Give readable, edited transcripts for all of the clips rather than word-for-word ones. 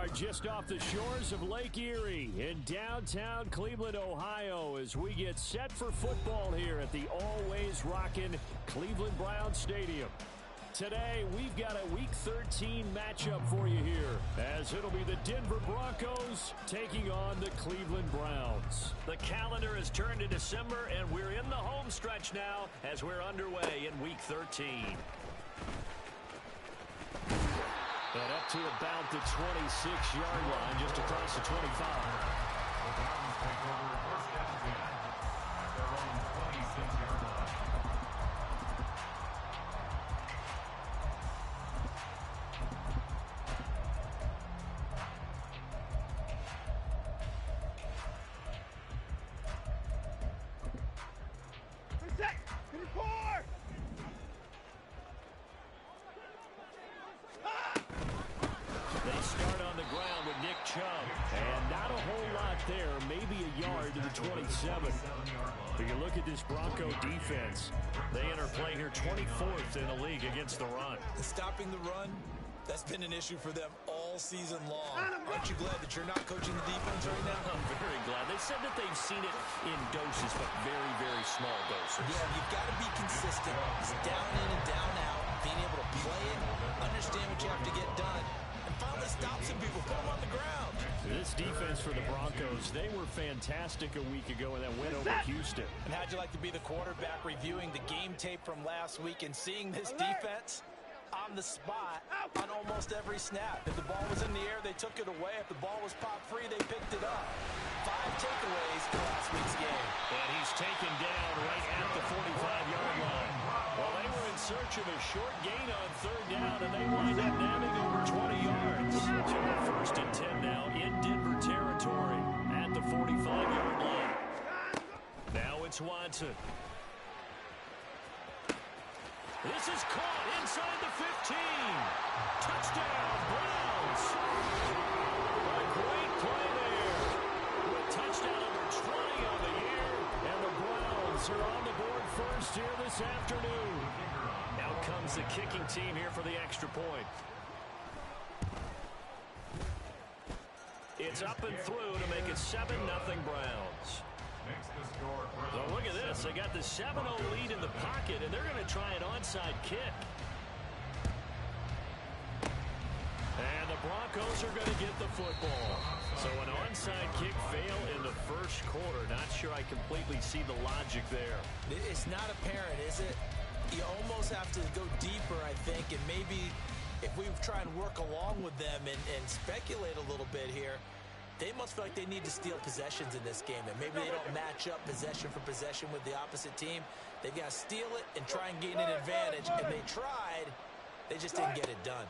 are just off the shores of Lake Erie in downtown Cleveland, Ohio, as we get set for football here at the always rockin' Cleveland Browns Stadium. Today, we've got a Week 13 matchup for you here, as it'll be the Denver Broncos taking on the Cleveland Browns. The calendar has turned to December, and we're in the home stretch now as we're underway in Week 13. And up to about the 26-yard line, just across the 25. The Browns take over first and 10 at their own 26-yard line. And not a whole lot there, maybe a yard to the 27. But you look at this Bronco defense, they enter play here 24th in the league against the run. Stopping the run, that's been an issue for them all season long. Aren't you glad that you're not coaching the defense right now? I'm very glad. They said that they've seen it in doses, but very, very small doses. Yeah, you've got to be consistent. It's down in and down out, being able to play it, understand what you have to get done, and finally stop some people, put them on the ground. This defense for the Broncos, they were fantastic a week ago in that win over Houston. And how'd you like to be the quarterback reviewing the game tape from last week and seeing this defense on the spot on almost every snap? If the ball was in the air, they took it away. If the ball was pop free, they picked it up. 5 takeaways in last week's game. And he's taken down right at the 45-yard line. Well, they were in search of a short gain on third down, and they wind up nabbing over 20 yards. So they're first and 10 now in Denver territory at the 45-yard line. Now it's Watson. This is caught inside the 15. Touchdown, Browns. A great play there. With touchdown number 20 on the year, and the Browns are on the board first here this afternoon. Out comes the kicking team here for the extra point. It's up and through to make it 7-0 Browns. So look at this. They got the 7-0 lead in the pocket, and they're going to try an onside kick. And the Broncos are going to get the football. So an onside kick fail in the first quarter. Not sure I completely see the logic there. It's not apparent, is it? You almost have to go deeper, I think, and maybe if we try and work along with them and speculate a little bit here, they must feel like they need to steal possessions in this game, and maybe they don't match up possession for possession with the opposite team. They've got to steal it and try and gain an advantage, and they tried. They just didn't get it done.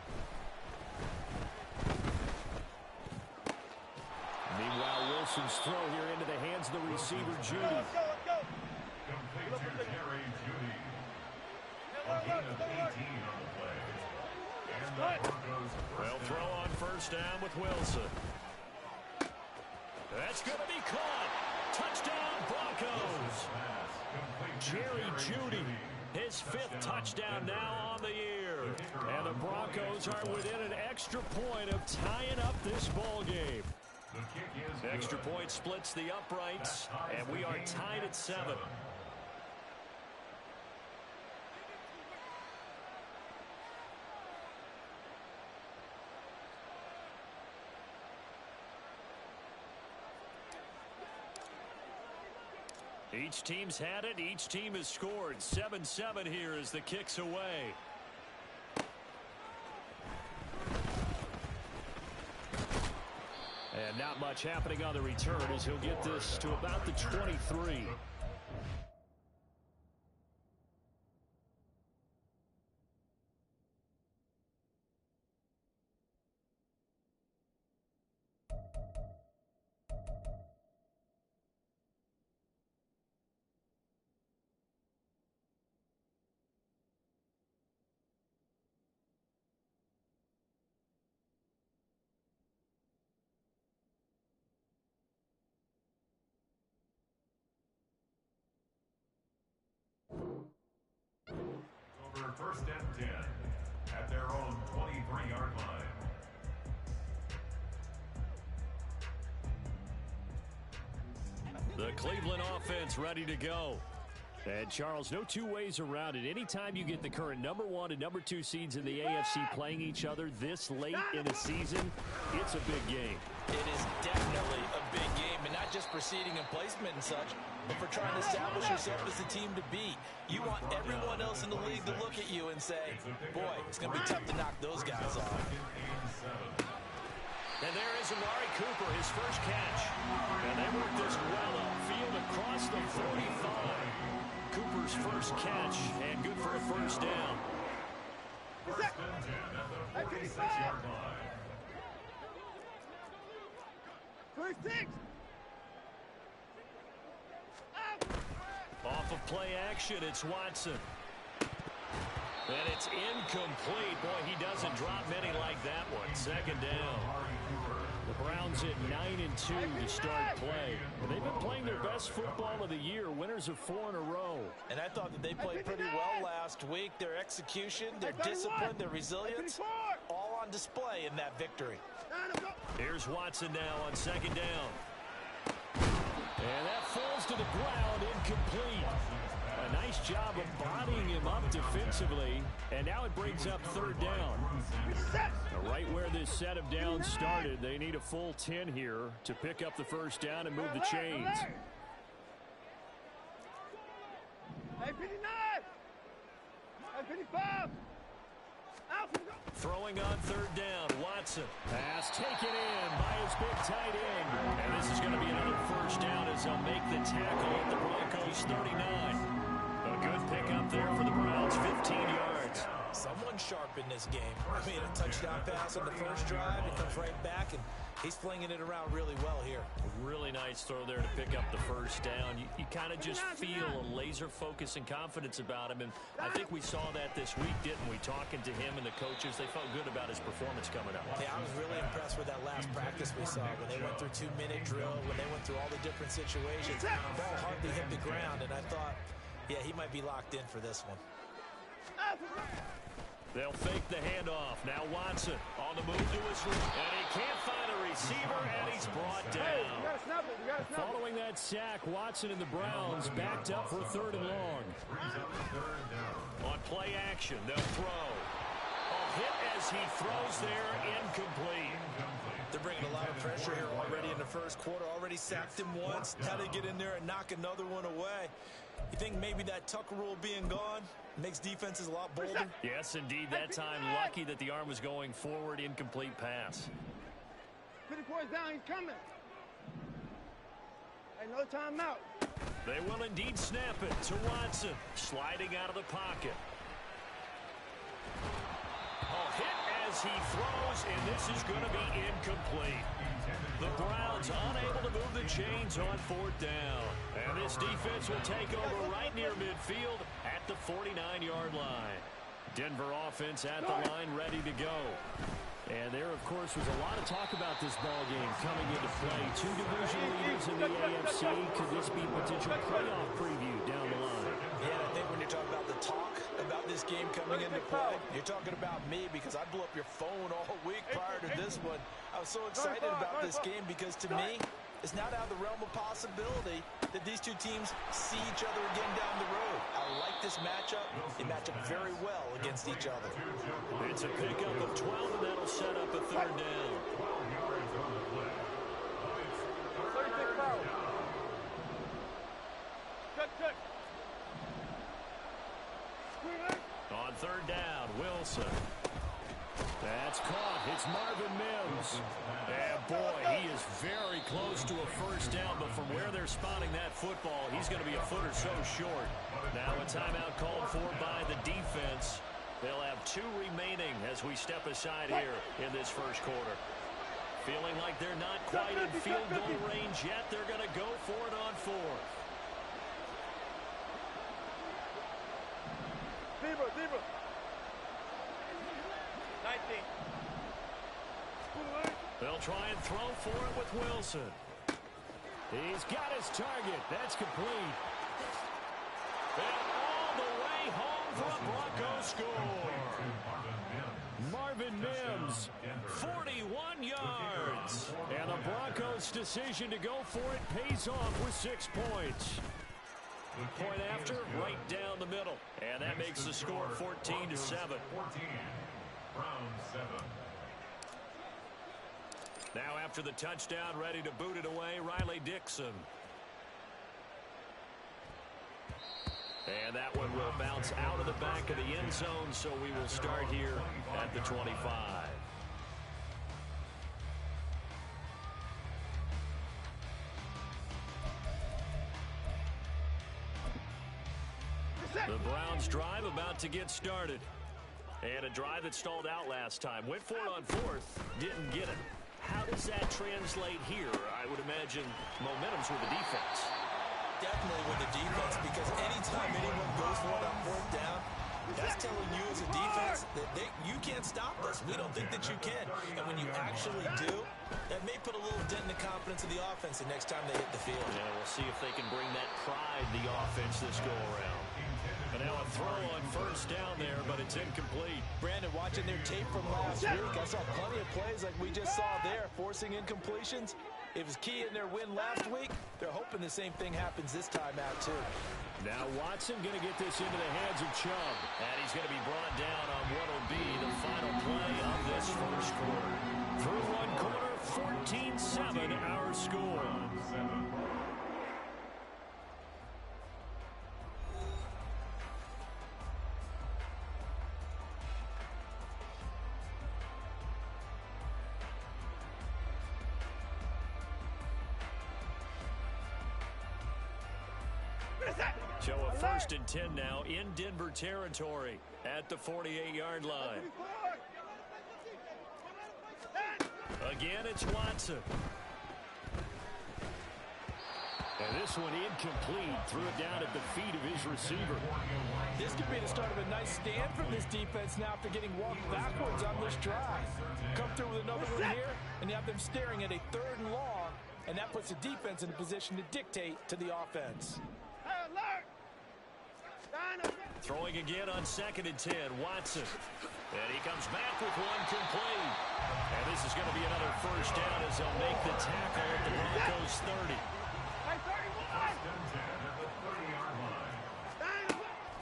Meanwhile, Wilson's throw here into the hands of the receiver, Judy. Complete to Jerry Judy. A gain of 18 on the play. And the Broncos They'll throw on first down with Wilson. That's going to be caught. Touchdown, Broncos. Jerry Judy, his 5th touchdown now on the year. And the Broncos are within an extra point of tying up this ball game. The extra point splits the uprights, and we are tied at 7. Each team's had it. Each team has scored. 7-7 here as the kick's away. And not much happening on the return as he'll get this to about the 23. First and 10 at their own 23-yard line. The Cleveland offense ready to go. And, Charles, no two ways around it. Anytime you get the current #1 and #2 seeds in the AFC playing each other this late in a season, it's a big game. It is definitely a big game, and not just for seeding and placement and such, but for trying to establish yourself as the team to beat. You want everyone else in the league to look at you and say, boy, it's going to be tough to knock those guys off. And there is Amari Cooper, his first catch. And they work this well upfield across the 45. Cooper's first catch, and good for a first down. First and 10 at the 46-yard line. 36. Off of play action, it's Watson. And it's incomplete. Boy, he doesn't drop many like that one. Second down. The Browns at 9-2 to start play. And they've been playing their best football of the year, winners of 4 in a row. And I thought that they played pretty well last week. Their execution, their discipline, their resilience, all on display in that victory. Here's Watson now on second down. And that falls to the ground, incomplete. A nice job of bodying him up defensively. And now it brings up third down. Right where this set of downs started, they need a full 10 here to pick up the first down and move the chains. Hey, 59. Hey, 55. Throwing on third down, Watson. Pass taken in by his big tight end. And this is going to be another first down as they'll make the tackle at the Broncos 39. A good pickup there for the Browns, 15 yards. Someone sharp in this game. I mean, a touchdown pass on the first drive. It comes right back, and he's flinging it around really well here. A really nice throw there to pick up the first down. You kind of just feel a laser focus and confidence about him, and I think we saw that this week, didn't we? Talking to him and the coaches, they felt good about his performance coming up. Yeah, I was really impressed with that last practice we saw when they went through 2-minute drill, when they went through all the different situations. The ball hardly hit the ground, and I thought, yeah, he might be locked in for this one. They'll fake the handoff. Now Watson on the move to his left. And he can't find a receiver, and he's brought down. Following that sack, Watson and the Browns backed up for third and long. On play action, they'll throw. A hit as he throws there, incomplete. They're bringing a lot of pressure here already in the first quarter. Already sacked him once. Now they get in there and knock another one away. You think maybe that Tucker rule being gone makes defenses a lot bolder? Yes, indeed. That time, lucky that the arm was going forward. Incomplete pass. 50 points down, he's coming. Hey, no timeout. They will indeed snap it to Watson. Sliding out of the pocket. A hit as he throws, and this is going to be incomplete. The Browns unable to move the chains on fourth down. And this defense will take over right near midfield at the 49-yard line. Denver offense at the line ready to go. And there, of course, was a lot of talk about this ball game coming into play. Two division leaders in the AFC. Could this be a potential playoff preview down the line? Yeah, I think when you're talking about the talk about this game coming into play, you're talking about me because I blew up your phone all week prior to this one. I was so excited about this game because, to me, it's not out of the realm of possibility that these two teams see each other again down the road. I like this matchup. They match up very well against each other. It's a pickup of 12, and that'll set up a third down. 36 foul. Check. On third down, Wilson. That's caught. It's Marvin Mims. And boy, he is very close to a first down, but from where they're spotting that football, he's going to be a foot or so short. Now a timeout called for by the defense. They'll have 2 remaining as we step aside here in this first quarter. Feeling like they're not quite in field goal range yet, they're going to go for it on fourth. Zebra. 19. They'll try and throw for it with Wilson. He's got his target. That's complete. And all the way home for a Bronco score. Marvin Mims, 41 yards. And the Broncos' decision to go for it pays off with 6 points. Point after, right down the middle. And that makes the score 14-7. Now after the touchdown, ready to boot it away, Riley Dixon. And that one will bounce out of the back of the end zone, so we will start here at the 25. The Browns drive about to get started. And a drive that stalled out last time. Went for it on fourth, didn't get it. How does that translate here? I would imagine momentum's with the defense. Definitely with the defense, because anytime anyone goes for it on fourth down, that's telling you as a defense that you can't stop us. We don't think that you can. And when you actually do, that may put a little dent in the confidence of the offense the next time they hit the field. Yeah, we'll see if they can bring that pride to the offense this go-around. And now a throw on first down there, but it's incomplete. Brandon, watching their tape from last week, I saw plenty of plays like we just saw there, forcing incompletions. It was key in their win last week. They're hoping the same thing happens this time out, too. Now Watson going to get this into the hands of Chubb. And he's going to be brought down on what will be the final play of this first quarter. Through one quarter, 14-7 our score. So a 1st and 10 now in Denver territory at the 48-yard line. Again, it's Watson. And this one incomplete. Threw it down at the feet of his receiver. This could be the start of a nice stand from this defense now after getting walked backwards on this drive. Come through with another one here, and you have them staring at a 3rd and long, and that puts the defense in a position to dictate to the offense. Throwing again on 2nd and 10, Watson. And he comes back with one complete. And this is going to be another first down as they'll make the tackle at the Broncos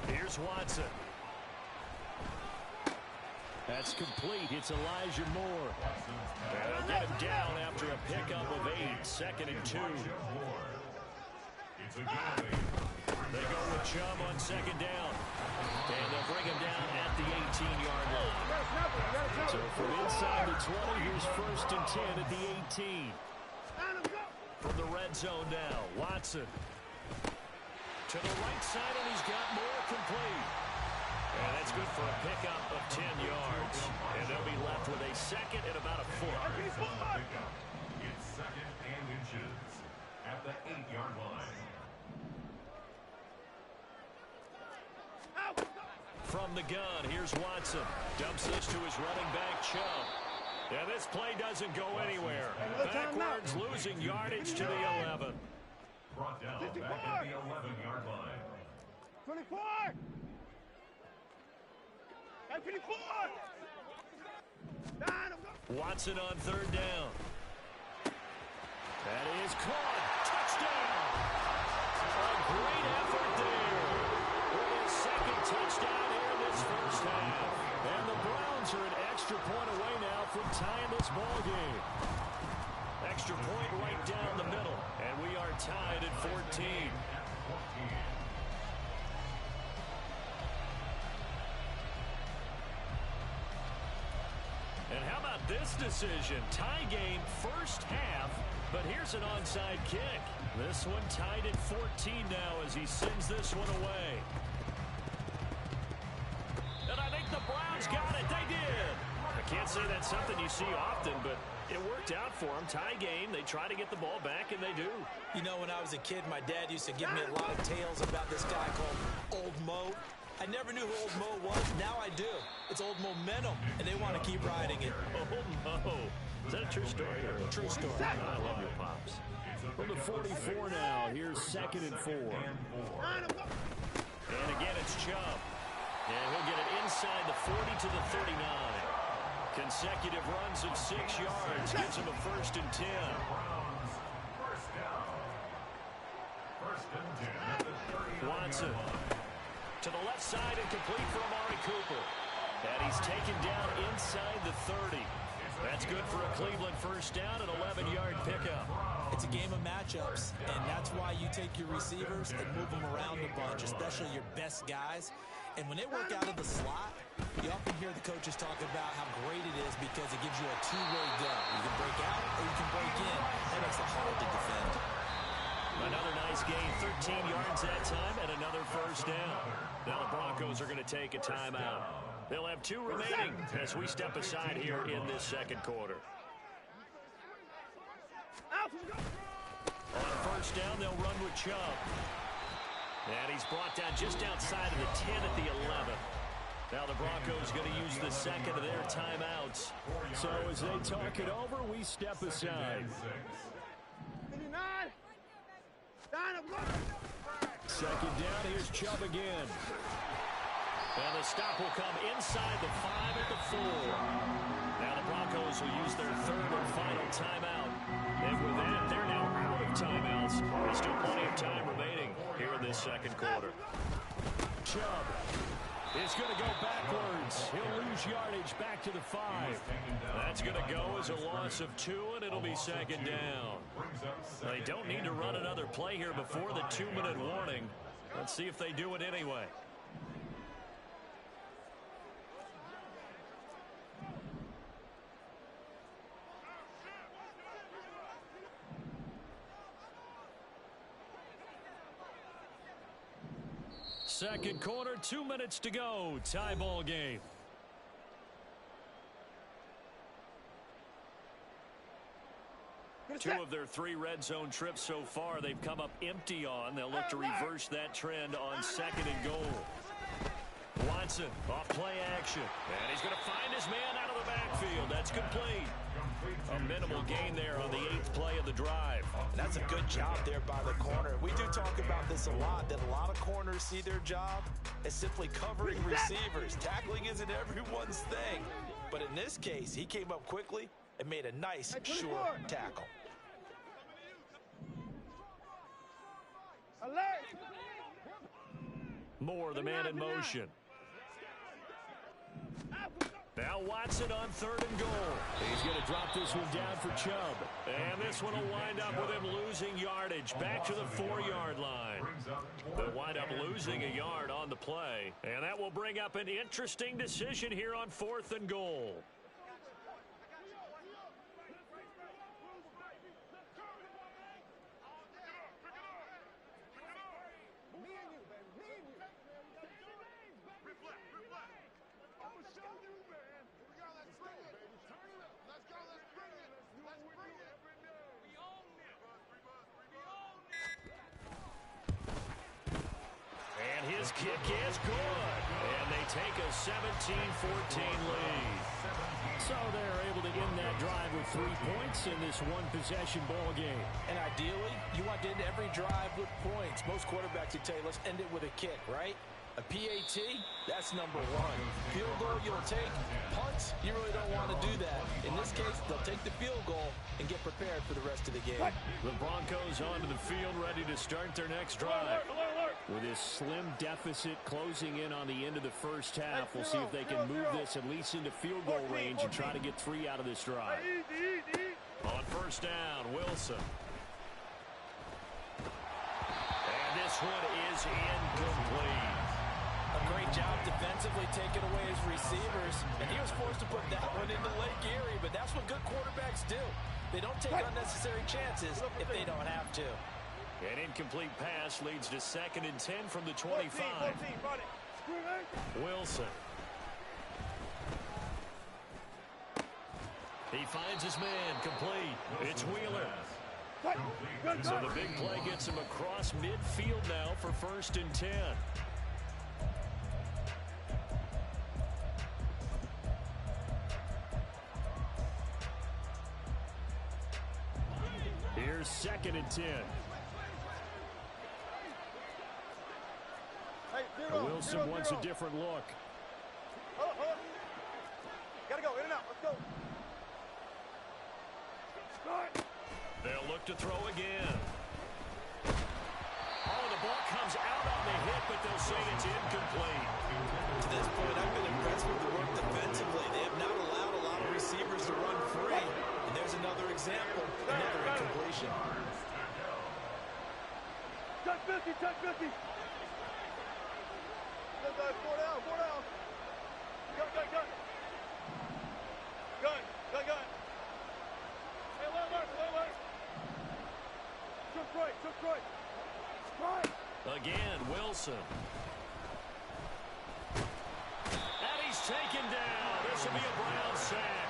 30. Here's Watson. That's complete. It's Elijah Moore. And they'll get him down after a pickup of 8. 2nd and 2. They go with Chubb on 2nd down. And they'll bring him down at the 18-yard line. So from inside the 20, here's 1st and 10 at the 18. From the red zone now, Watson. To the right side, and he's got more complete. And that's good for a pickup of 10 yards. And they'll be left with a 2nd and about a foot. It's 2nd and inches at the 8-yard line. From the gun, here's Watson. Dumps this to his running back, Chubb. And this play doesn't go anywhere. Backwards, losing yardage to the 11. Brought down back at the 11-yard line. 24! 24! Watson on 3rd down. That is caught. Touchdown! A great effort there. With his 2nd touchdown here in this first half. And the Browns are an extra point away now from tying this ball game. Extra point right down the middle. And we are tied at 14. And how about this decision? Tie game first half, but here's an onside kick. This one tied at 14 now as he sends this one away. And I think the Browns got it. They did. I can't say that's something you see often, but it worked out for them. Tie game. They try to get the ball back, and they do. You know, when I was a kid, my dad used to give me a lot of tales about this guy called Old Mo. I never knew who Old Mo was. Now I do. It's Old Momentum, and they want to keep riding it. Old Mo. Is that a true story? True story. I love your pops. From the 44 now, here's 2nd and 4. And again, it's Chubb. And he'll get it inside the 40 to the 39. Consecutive runs of 6 yards gives him a 1st and 10. Browns, first down. 1st and 10 at the 30. Watson to the left side and complete for Amari Cooper. And he's taken down inside the 30. That's good for a Cleveland 1st down, an 11-yard pickup. It's a game of matchups, and that's why you take your receivers and move them around a bunch, especially your best guys. And when they work out of the slot, you often hear the coaches talk about how great it is because it gives you a two-way go. You can break out or you can break in. That makes it hard to defend. Another nice gain, 13 yards that time, and another 1st down. Now the Broncos are going to take a timeout. They'll have 2 remaining as we step aside here in this 2nd quarter. On 1st down, they'll run with Chubb. And he's brought down just outside of the 10 at the 11. Now the Broncos going to use the 2nd of their timeouts. So as they talk it over, we step aside. 2nd down, here's Chubb again. And the stop will come inside the 5 at the 4. Now the Broncos will use their 3rd and final timeout. And with that, they're now out of timeouts. There's still plenty of time remaining here in this 2nd quarter. Chubb is going to go backwards. He'll lose yardage back to the 5. That's going to go as a loss of 2, and it'll be 2nd down. They don't need to run another play here before the 2-minute warning. Let's see if they do it anyway. Second quarter, 2 minutes to go. Tie ball game. Two of their 3 red zone trips so far they've come up empty on. They'll look to reverse that trend on 2nd and goal. Watson off play action. And he's going to find his man out of the backfield. That's complete. A minimal gain there on the 8th play of the drive. And that's a good job there by the corner. We do talk about this a lot, that a lot of corners see their job as simply covering receivers. Tackling isn't everyone's thing. But in this case, he came up quickly and made a nice, sure tackle. Moore, the man in motion. Now Watson on 3rd and goal. He's going to drop this one down for Chubb. And this one will wind up with him losing yardage back to the 4-yard line. They'll wind up losing a yard on the play. And that will bring up an interesting decision here on 4th and goal. His kick is good. And they take a 17-14 lead. So they're able to end that drive with 3 points in this one-possession ball game. And ideally, you want to end every drive with points. Most quarterbacks would tell you, let's end it with a kick, right? A PAT, that's number 1. Field goal, you'll take. Punts, you really don't want to do that. In this case, they'll take the field goal and get prepared for the rest of the game. The Broncos onto the field, ready to start their next drive. With this slim deficit closing in on the end of the first half, we'll see if they can move this at least into field goal range and try to get 3 out of this drive. On 1st down, Wilson. And this one is incomplete. A great job defensively taking away his receivers, and he was forced to put that one into Lake Erie, but that's what good quarterbacks do. They don't take unnecessary chances if they don't have to. An incomplete pass leads to 2nd and 10 from the 25. Wilson. He finds his man, complete. It's Wheeler. So the big play gets him across midfield now for 1st and 10. Here's 2nd and 10. Hey, Wilson wants a different look. Gotta go, in and out. Let's go. Start. They'll look to throw again. Oh, the ball comes out on the hit, but they'll say it's incomplete. To this point, I've been impressed with the work defensively. They have not allowed a lot of receivers to run free. And there's another example, another incompletion. Touch 50, touch 50. Let's go, 4 down, 4 down. Gun, gun, gun. Gun, gun, gun. Hey, wait. Took right. Right. Again, Wilson. And he's taken down. This will be a Brown sack.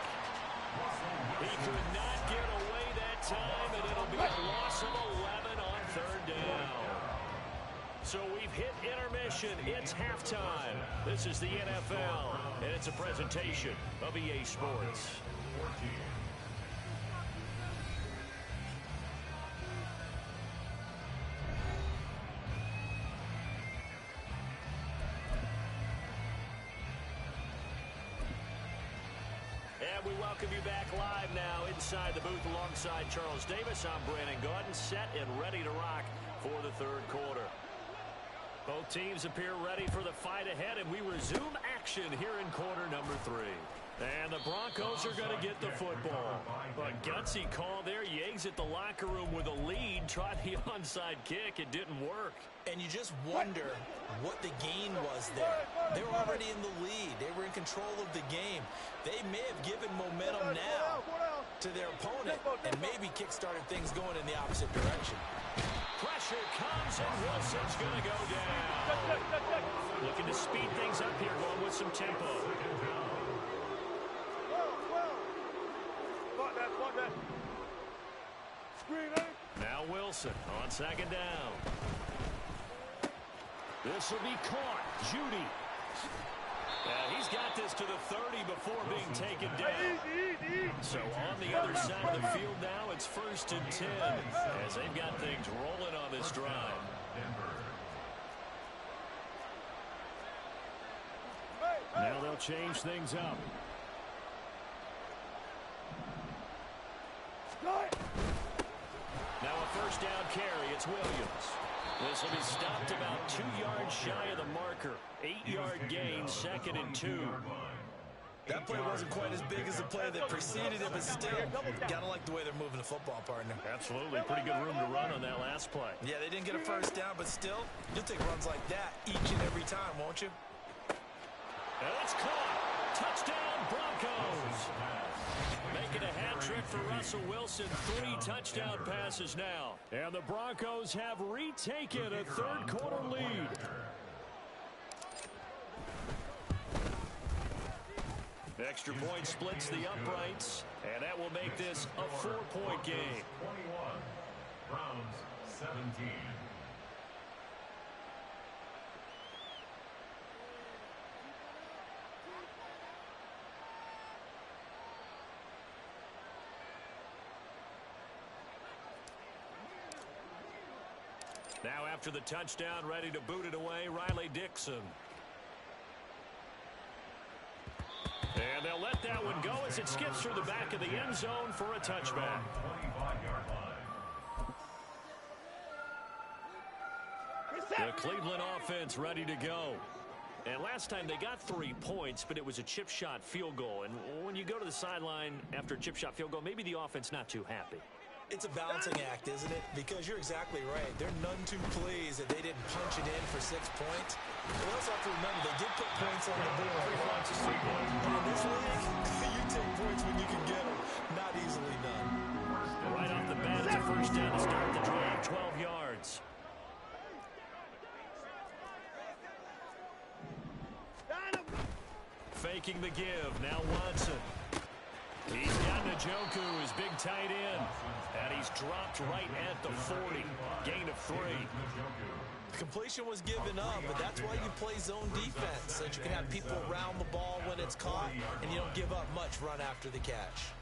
He could not get away that time, and it'll be a loss of 11 on third down. So we've hit intermission. It's halftime. This is the NFL, and it's a presentation of EA Sports. And we welcome you back live now inside the booth alongside Charles Davis. I'm Brandon Gaudin, set and ready to rock for the third quarter. Both teams appear ready for the fight ahead, and we resume action here in quarter number 3. And the Broncos are going to get the football. A gutsy call there. You exit the locker room with a lead. Tried the onside kick. It didn't work. And you just wonder what the gain was there. They were already in the lead. They were in control of the game. They may have given momentum now to their opponent and maybe kick-started things going in the opposite direction. Pressure comes, and Wilson's going to go down. Looking to speed things up here, going with some tempo. Spot that. Screen, eh? Now Wilson on second down. This will be caught. Judy. He's got this to the 30 before being taken down. Easy. So on the other side of the field now, it's 1st and 10 as they've got things rolling on this drive. Now they'll change things up. Now a first down carry. It's Williams. This will be stopped about 2 yards shy of the marker. 8-yard gain, 2nd and 2. That play wasn't quite as big as the play that preceded it, but still, gotta like the way they're moving the football, partner. Absolutely. Pretty good room to run on that last play. Yeah, they didn't get a first down, but still, you'll take runs like that each and every time, won't you? And it's caught. Touchdown, Broncos. Making a hat trick for Russell Wilson. 3 touchdown passes now. And the Broncos have retaken a third quarter lead. Extra point splits the uprights, and that will make this a 4-point game. 21, Browns 17. Now after the touchdown, ready to boot it away, Riley Dixon. And they'll let that one go as it skips through the back of the end zone for a touchback. 25-yard line. The Cleveland offense ready to go. And last time they got 3 points, but it was a chip shot field goal. And when you go to the sideline after a chip shot field goal, maybe the offense not too happy. It's a balancing act, isn't it? Because you're exactly right. They're none too pleased that they didn't punch it in for 6 points. But also have to remember, they did put points on the board. 3 points is 3 points. But in this league, you take points when you can get them. Not easily done. Right off the bat, it's a first down to start the drive, 12 yards. Faking the give, now Watson. He's got Njoku, his big tight end. And he's dropped right at the 40. Gain of 3. The completion was given up, but that's why you play zone defense, so that you can have people around the ball when it's caught, and you don't give up much run after the catch.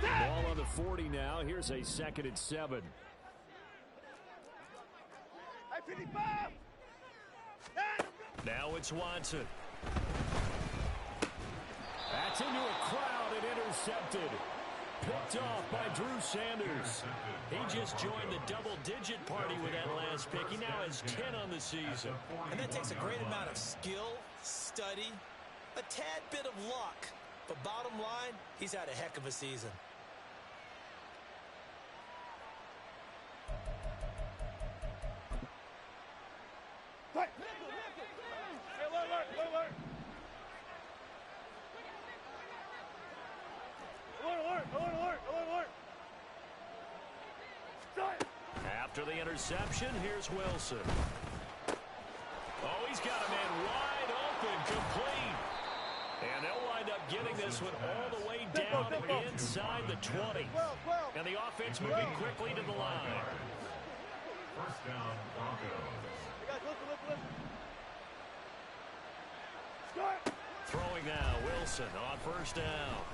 Ball on the 40 now. Here's a 2nd and 7. Hey, 55! Now it's Watson. intercepted. Picked off by Drew Sanders. He just joined the double-digit party with that last pick. He now has 10 on the season. And that takes a great amount of skill, study, a tad bit of luck. But bottom line, he's had a heck of a season. Hey, alert. After the interception, here's Wilson. Oh, he's got a man wide open, complete. And they'll wind up getting this one all the way down inside the 20. And the offense moving quickly to the line. First down, Broncos. Throwing now, Wilson on first down.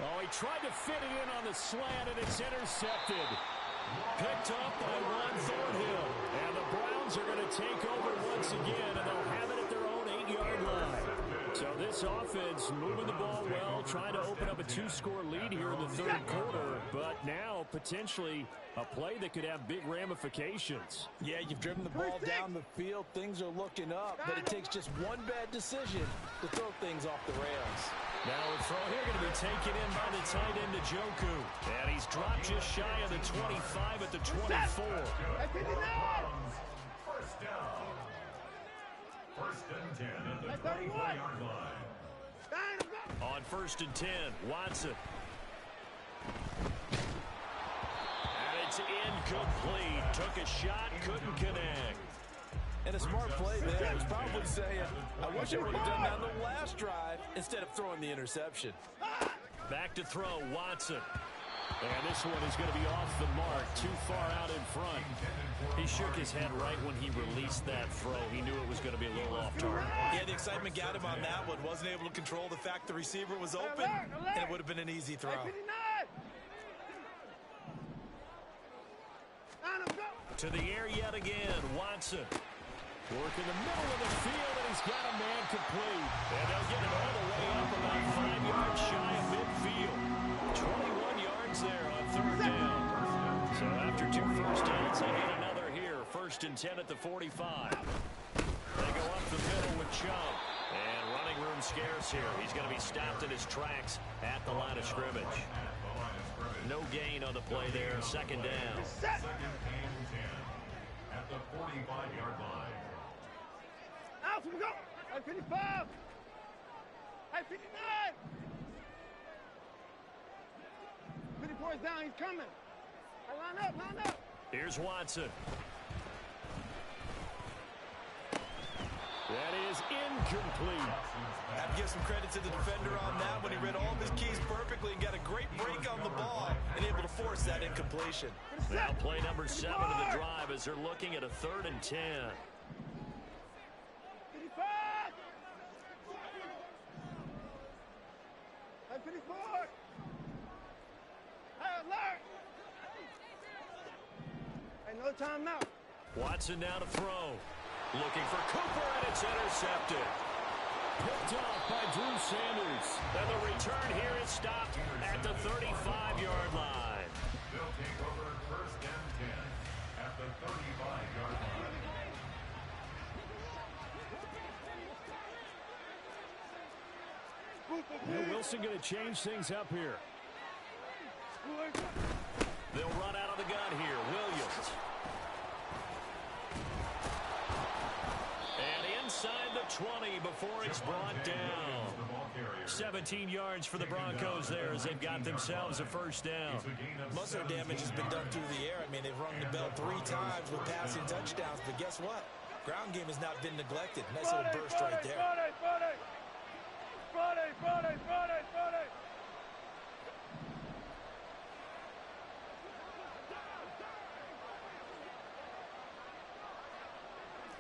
Oh, he tried to fit it in on the slant, and it's intercepted. Picked up by Juan Thornhill. And the Browns are going to take over once again, and they'll have it at their own 8-yard line. So this offense moving the ball well, trying to open up a 2-score lead here in the third quarter, but now potentially a play that could have big ramifications. Yeah, you've driven the ball down the field. Things are looking up, but it takes just one bad decision to throw things off the rails. Now a throw here going to be taken in by the tight end, Njoku. And he's dropped just shy of the 25 at the 24. First down. First and 10 at the 31-yard line. On first and 10, Watson. And it's incomplete. Took a shot, couldn't connect. And a smart play there. He's probably saying, I wish I would have done that on the last drive instead of throwing the interception. Back to throw, Watson. And this one is going to be off the mark, too far out in front. He shook his head right when he released that throw. He knew it was going to be a little off target. Yeah, the excitement got him on that one. Wasn't able to control the fact the receiver was open, and it would have been an easy throw. To the air yet again, Watson. Working the middle of the field, and he's got a man complete. And they'll get it all the way up about 5 yards shy of midfield. 21 yards there on third down. So after 2 first downs, they get another here. First and 10 at the 45. They go up the middle with Chubb. And running room scarce here. He's going to be stopped in his tracks at the line of scrimmage. No gain on the play there. Second down. Second and 10 at the 45-yard line. Out we go. I 55. I 59. 54 is down. He's coming. I line up. Here's Watson. That is incomplete. I have to give some credit to the defender on that when he read all of his keys perfectly and got a great break on the ball and able to force that incompletion. Now play number 7 of the drive as they're looking at a 3rd and 10. 55. I 54. Hey, alert. Hey, no timeout. Watson now to throw. Looking for Cooper, and it's intercepted. Picked off by Drew Sanders. And the return here is stopped at the 35-yard line. They'll take over first and 10 at the 35-yard line. Wilson going to change things up here. They'll run out of the gun here. Williams. And inside the 20 before it's brought down. 17 yards for the Broncos there as they've got themselves a first down. Most of their damage has been done through the air. I mean, they've rung the bell 3 times with passing touchdowns, but guess what? Ground game has not been neglected. Nice little burst right there. Friday.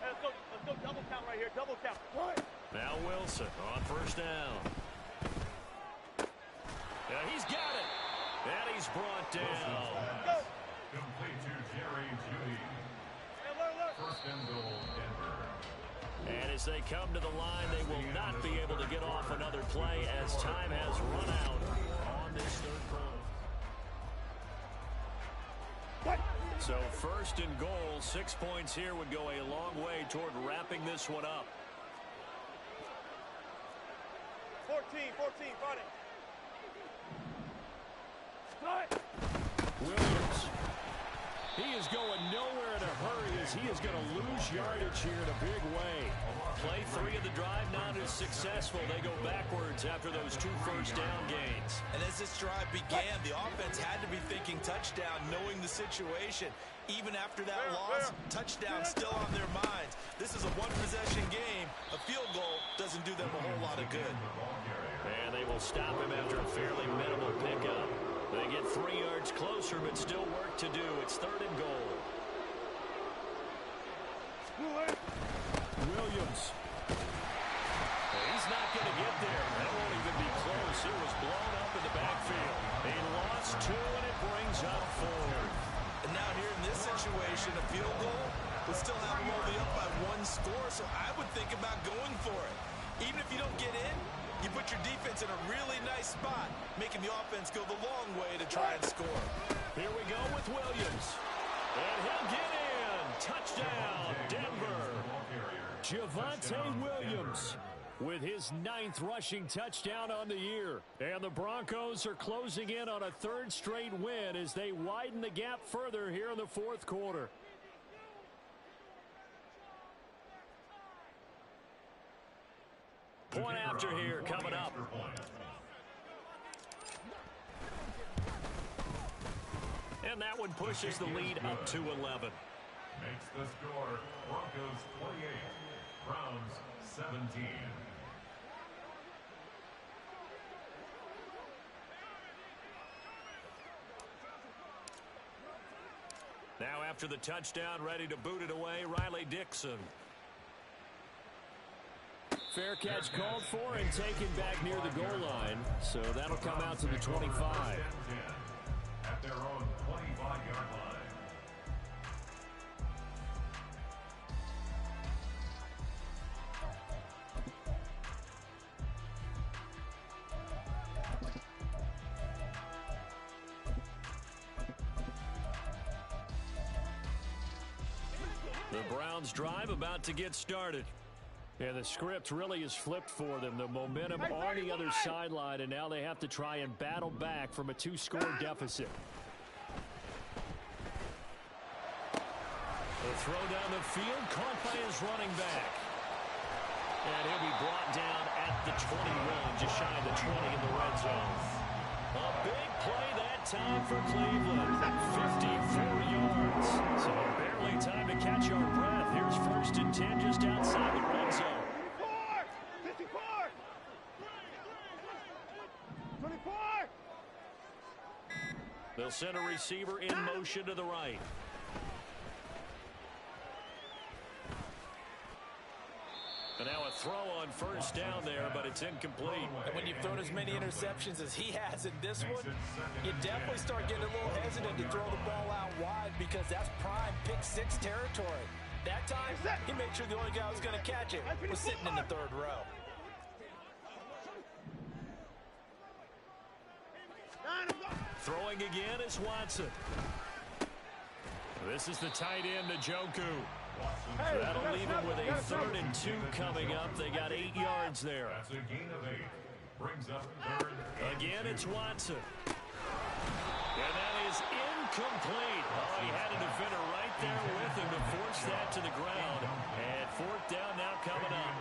Let's go double count right here. Double count. Now Wilson on first down. Yeah, he's got it. And he's brought down. Complete to Jerry Jeudy. First and goal, Denver. And as they come to the line, they will not be able to get off another play as time has run out on this third quarter. So first and goal, 6 points here would go a long way toward wrapping this one up. 14, fight it. Williams. He is going nowhere in a hurry as he is going to lose yardage here in a big way. Play 3 of the drive not as successful. They go backwards after those 2 first down gains. And as this drive began, the offense had to be thinking touchdown, knowing the situation. Even after that loss, touchdown still on their minds. This is a one-possession game. A field goal doesn't do them a whole lot of good. And they will stop him after a fairly minimal pickup. They get 3 yards closer, but still work to do. It's third and goal. Williams. He's not going to get there. That won't even be close. It was blown up in the backfield. He lost 2, and it brings up 4. And now here in this situation, a field goal would still have them only up by 1 score, so I would think about going for it. Even if you don't get in, you put your defense in a really nice spot, making the offense go the long way to try and score. Here we go with Williams. And he'll get in. Touchdown, Denver. Javonte Williams with his 9th rushing touchdown on the year. And the Broncos are closing in on a 3rd straight win as they widen the gap further here in the 4th quarter. Point after here coming up. And that one pushes the lead up to 11. Makes the score Broncos 28, Browns 17. Now after the touchdown, ready to boot it away, Riley Dixon. Fair catch called for and taken back near the goal line. So that'll come out to the 25. At their own 25-yard line. The Browns drive about to get started. And the script really is flipped for them. The momentum on the other sideline, and now they have to try and battle back from a 2-score deficit. The throw down the field, caught by his running back. And he'll be brought down at the 21, just shy of the 20 in the red zone. A big play that time for Cleveland. 54 yards. So barely time to catch our breath. Here's 1st and 10 just outside the red zone. 54! 24! They'll send a receiver in motion to the right. And now a throw on 1st down there, but it's incomplete. And when you've thrown as many interceptions as he has in this one, you definitely start getting a little hesitant to throw the ball out wide because that's prime pick-6 territory. That time, he made sure the only guy who was going to catch it was sitting in the 3rd row. Throwing again is Watson. This is the tight end, Njoku. That'll leave him with a 3rd and 2 coming up. They got 8 yards there. That's a gain of 8. Brings up 3rd. Again, it's Watson. And that is incomplete. Oh, he had a defender right there with him to force that to the ground. And 4th down now coming up.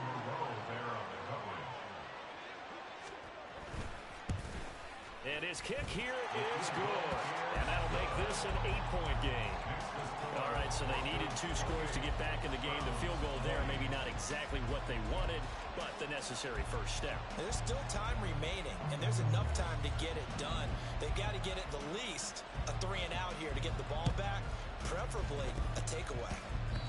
And his kick here is good. And that'll make this an 8-point game. All right, so they needed 2 scores to get back in the game. The field goal there, maybe not exactly what they wanted, but the necessary first step. There's still time remaining, and there's enough time to get it done. They've got to get at the least a 3-and-out here to get the ball back, preferably a takeaway.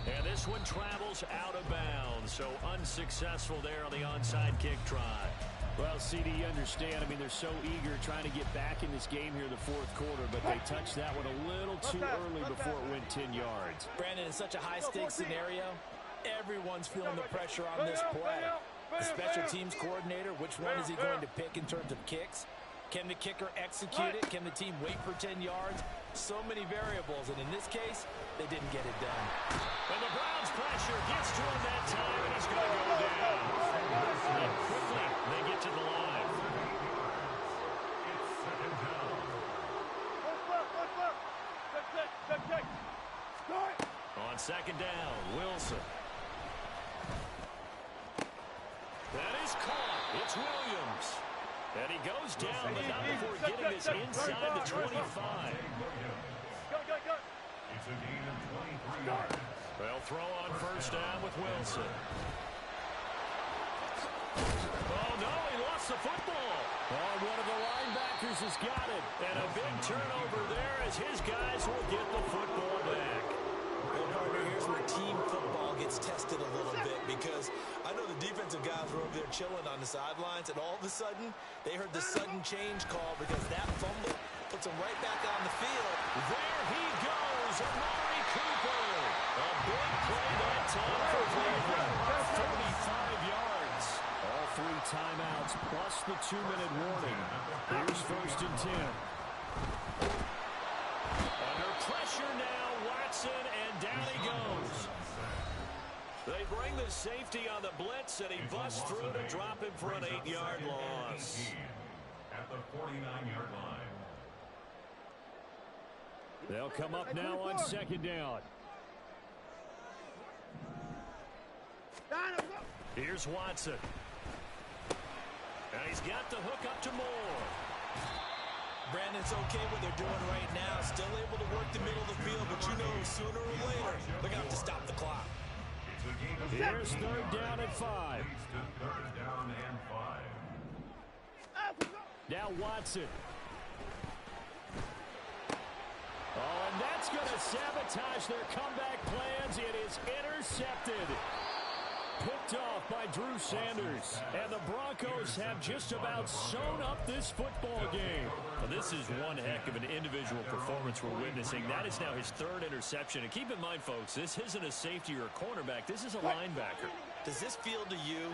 And this one travels out of bounds, so unsuccessful there on the onside kick try. Well, CD, you understand. I mean, they're so eager trying to get back in this game here in the 4th quarter, but they touched that one a little too early before it went 10 yards. Brandon, in such a high-stakes scenario, everyone's feeling the pressure on this play. the special teams coordinator, which one is he going to pick in terms of kicks? Can the kicker execute it? Can the team wait for 10 yards? So many variables, and in this case, they didn't get it done. And the Browns pressure gets to him that time, and he's going to go down. And quickly, they get to the line. It's second down. On second down, Wilson. That is caught. It's Williams. And he goes down, but not before getting this inside the 25. It's a gain of 23 yards. They'll throw on first down with Wilson. Oh, no, he lost the football. Oh, one of the linebackers has got it. And a big turnover there as his guys will get the football back. Well, partner, here's where team football gets tested a little bit, because I know the defensive guys were over there chilling on the sidelines, and all of a sudden, they heard the sudden change call because that fumble puts them right back on the field. There he goes, Amari Cooper. A big play that time for Cleveland. 35 yards. All 3 timeouts plus the 2-minute warning. Here's first and 10. Under pressure now, Watson, and down he goes. They bring the safety on the blitz, and he busts through to drop him for an 8-yard loss. At the 49-yard line. They'll come up now on second down. Here's Watson. And he's got the hook up to Moore. Brandon, it's okay what they're doing right now. Still able to work the middle of the field, but you know sooner or later they're going to have to stop the clock. Here's third down and 5. Third down and 5. Now Watson. Oh, and that's going to sabotage their comeback plans. It is intercepted. Picked off by Drew Sanders. And the Broncos have just about sewn up this football game. Well, this is one heck of an individual performance we're witnessing. That is now his 3rd interception. And keep in mind, folks, this isn't a safety or a cornerback. This is a linebacker. Does this feel to you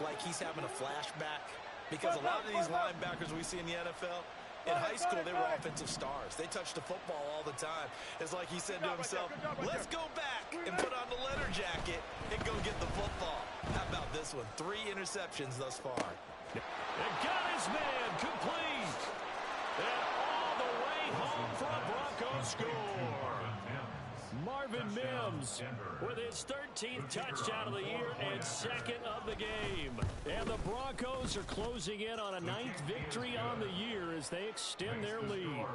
like he's having a flashback? Because a lot of these linebackers we see in the NFL, in high school, they were offensive stars. They touched the football all the time. It's like he said to himself, let's go back and put on the leather jacket and go get the football. How about this one? 3 interceptions thus far. And got his man complete. And all the way home for a Broncos score. Marvin Mims with his 13th touchdown of the year and 2nd of the game. And the Broncos are closing in on a 9th victory on the year as they extend their lead.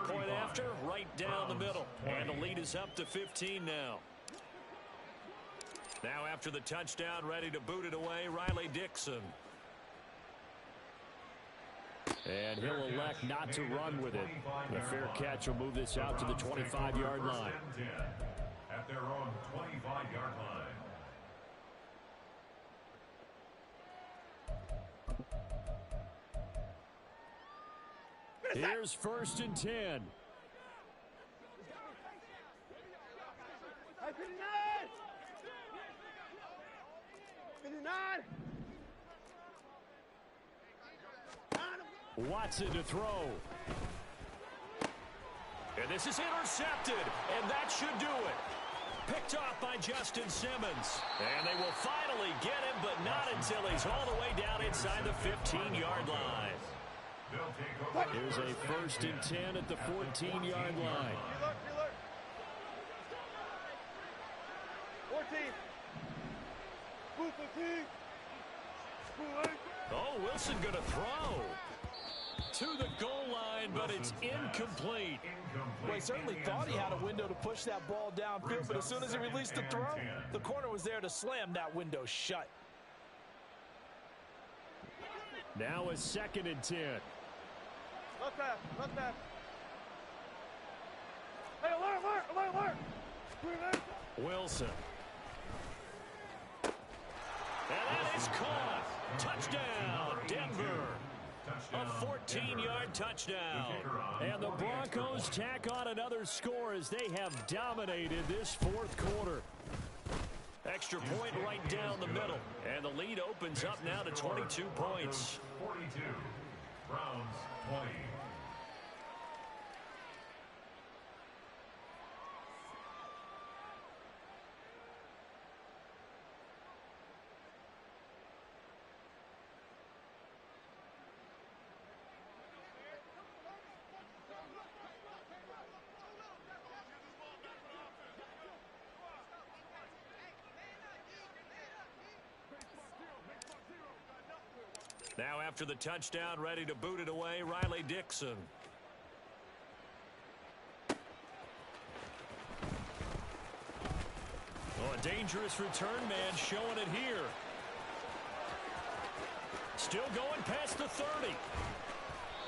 Point after, right down the middle. And the lead is up to 15 now. Now after the touchdown, ready to boot it away, Riley Dixon. And he'll elect not to run with it. The fair catch will move this out to the 25-yard line. At their own 25-yard line. Here's first and 10. Watson to throw. And this is intercepted, and that should do it. Picked off by Justin Simmons. And they will finally get him, but not until he's all the way down inside the 15-yard line. Here's a first and 10 at the 14-yard line. 14. Oh, Wilson going to throw to the goal line, but it's incomplete. Well, he certainly thought he had a window to push that ball downfield, but as soon as he released the throw, the corner was there to slam that window shut. Now a 2nd and 10. Look back, look back. Hey, alert. Wilson. And that is caught. Touchdown, Denver. A 14-yard touchdown. And the Broncos tack on another score as they have dominated this 4th quarter. Extra point right down the middle. And the lead opens up now to 22 points. 42. Browns 20. Now after the touchdown, ready to boot it away, Riley Dixon. Oh, a dangerous return man showing it here. Still going past the 30.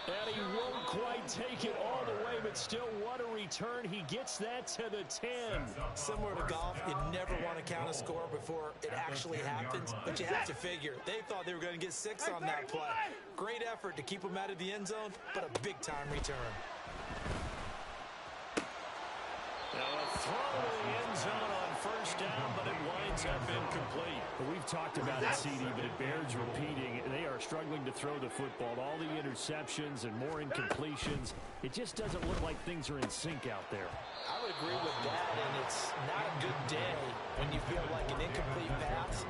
And he won't quite take it all the way, but still what a return. He gets that to the 10. Similar to golf, you never want to count a score before it actually happens, but you have to figure. They thought they were going to get 6 on that play. Great effort to keep them out of the end zone, but a big-time return. Now a throw to the end zone on first down, but it winds up incomplete. Well, we've talked about it, CD, but it bears repeating. They are struggling to throw the football. All the interceptions and more incompletions. It just doesn't look like things are in sync out there. I would agree with that, and it's not a good day when you feel like an incomplete pass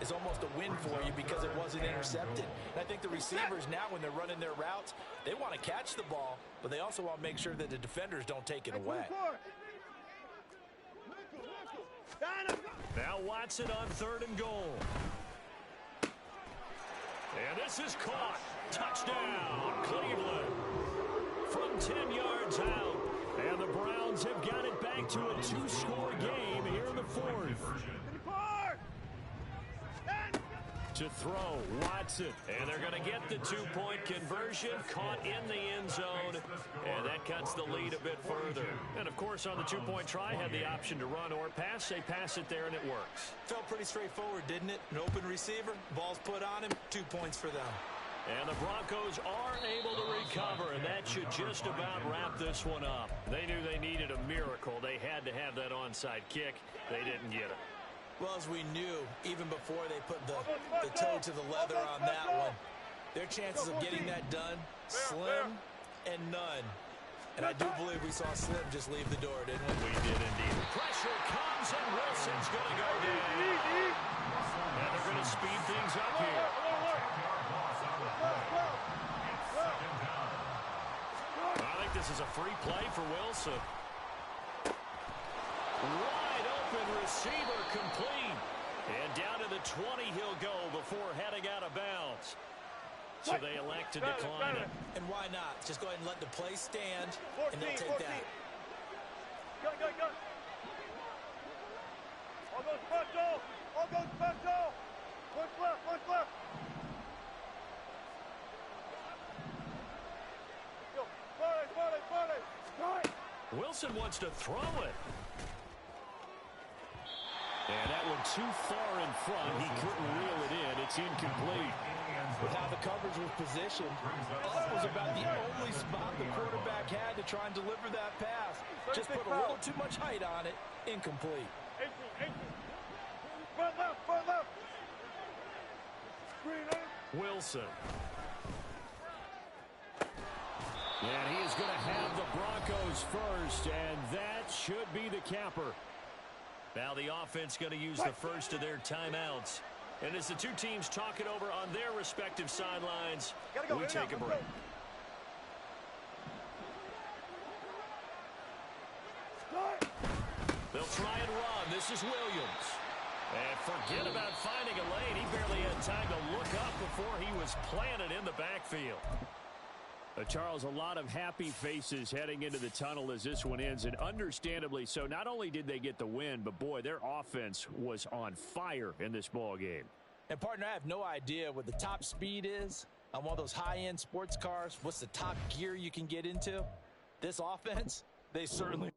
is almost a win for you because it wasn't intercepted. And I think the receivers now, when they're running their routes, they want to catch the ball, but they also want to make sure that the defenders don't take it away. Now Watson on 3rd and goal. And this is caught. Touchdown, Cleveland. From 10 yards out. And the Browns have got it back to a 2-score game here in the 4th. To throw, Watson. And they're going to get the 2-point conversion, caught in the end zone. And that cuts the lead a bit further. And, of course, on the 2-point try, had the option to run or pass. They pass it there, and it works. Felt pretty straightforward, didn't it? An open receiver, ball's put on him, 2 points for them. And the Broncos are able to recover, and that should just about wrap this one up. They knew they needed a miracle. They had to have that onside kick. They didn't get it. Well, as we knew, even before they put the toe to the leather on that one, their chances of getting that done, slim and none. And I do believe we saw Slim just leave the door, didn't we? We did indeed. Pressure comes, and Wilson's going to go down. And they're going to speed things up here. I think this is a free play for Wilson. Wide open receiver complete. And down to the 20 he'll go before heading out of bounds. So they elect to decline it. And why not? Just go ahead and let the play stand, and they'll take that. Go. All goes special. One left. Wilson wants to throw it. And that one too far in front. He couldn't reel it in. It's incomplete. With how the coverage was positioned, that was about the only spot the quarterback had to try and deliver that pass. Just put a little too much height on it. Incomplete. Front left. Wilson. And he is going to have the Broncos first, and that should be the capper. Now the offense going to use the first of their timeouts. And as the two teams talk it over on their respective sidelines, we take a break. They'll try and run. This is Williams. And forget about finding a lane. He barely had time to look up before he was planted in the backfield. Charles, a lot of happy faces heading into the tunnel as this one ends, and understandably so. Not only did they get the win, but boy, their offense was on fire in this ball game. And partner, I have no idea what the top speed is on one of those high-end sports cars. What's the top gear you can get into? This offense, they certainly